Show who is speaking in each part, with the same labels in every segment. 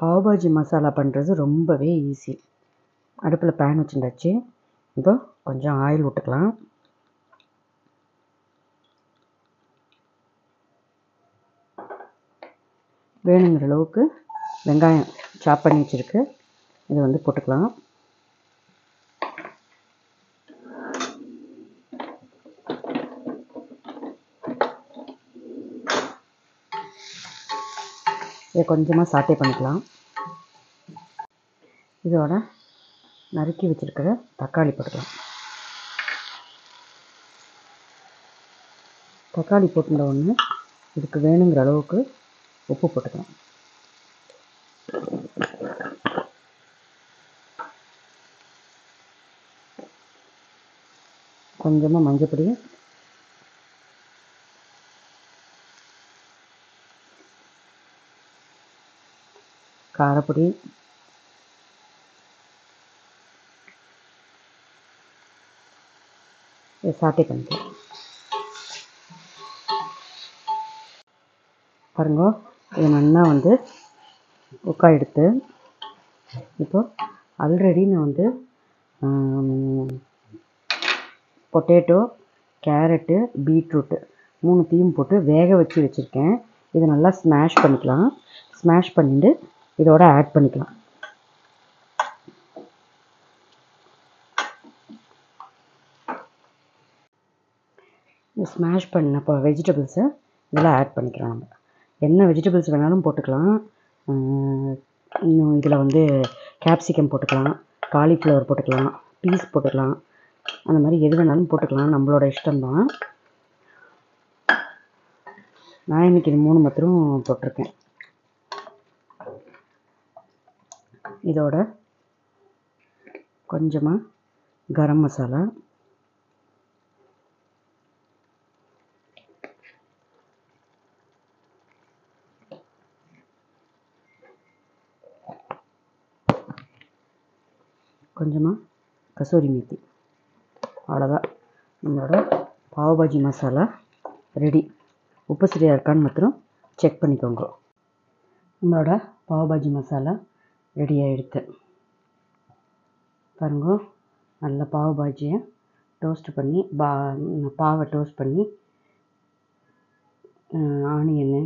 Speaker 1: பாவ் பாஜி மசாலா பண்ணுறது ரொம்பவே ஈஸி. அடுப்பில் பேன் வச்சுருந்தாச்சு. இப்போ கொஞ்சம் ஆயில் விட்டுக்கலாம். வேணுங்கிற அளவுக்கு வெங்காயம் சாப் பண்ணி வச்சுருக்கு, இதை வந்து போட்டுக்கலாம். இதை கொஞ்சமாக சாட்டே பண்ணிக்கலாம். இதோட நறுக்கி வச்சுருக்கிற தக்காளி போட்டுக்கலாம். தக்காளி போட்டுட்ட உடனே இதுக்கு வேணுங்கிற அளவுக்கு உப்பு போட்டுக்கலாம். கொஞ்சமாக மஞ்சப்பொடி, காரப்பொடி, இதை சாட்டே பண்ணிக்கலாம். பாருங்க, இது நல்லா வந்து குக்காக எடுத்து இப்போ ஆல்ரெடி நான் வந்து பொட்டேட்டோ, கேரட்டு, பீட்ரூட்டு 3த்தையும் போட்டு வேக வச்சு வச்சுருக்கேன். இதை நல்லா ஸ்மாஷ் பண்ணிக்கலாம். ஸ்மாஷ் பண்ணிட்டு இதோட ஆட் பண்ணிக்கலாம். ஸ்மாஷ் பண்ண இப்போ வெஜிடபிள்ஸை இதெல்லாம் ஆட் பண்ணிக்கலாம். நம்ம என்ன வெஜிடபிள்ஸ் வேணாலும் போட்டுக்கலாம். இன்னும் இதில் வந்து கேப்சிகம் போட்டுக்கலாம், காலிஃப்ளவர் போட்டுக்கலாம், பீஸ் போட்டுக்கலாம். அந்த மாதிரி எது வேணாலும் போட்டுக்கலாம், நம்மளோட இஷ்டம்தான். நான் இன்றைக்கி இது 3 மாத்திரம் போட்டிருக்கேன். இதோட கொஞ்சமாக கரம் மசாலா, கொஞ்சமாக கசூரி மேத்தி. அவ்வளோதான், நம்மளோட பாவ் பாஜி மசாலா ரெடி. உப்பு சரியாக இருக்கான்னு மாத்திரம் செக் பண்ணிக்கோங்க. நம்மளோட பாவ் பாஜி மசாலா ரெடி ஆகிடுது. பாருங்க, நல்ல பாவ் பாஜியை டோஸ்ட் பண்ணி பாவை டோஸ்ட் பண்ணி ஆனியனு,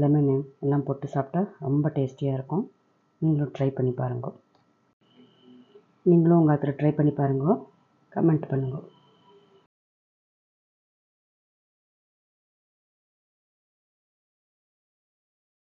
Speaker 1: லெமனு எல்லாம் போட்டு சாப்பிட்டா ரொம்ப டேஸ்டியாக இருக்கும். நீங்களும் ட்ரை பண்ணி பாருங்க. நீங்களும் உங்கள் ஆத்தில் ட்ரை பண்ணி பாருங்க. கமெண்ட் பண்ணுங்க.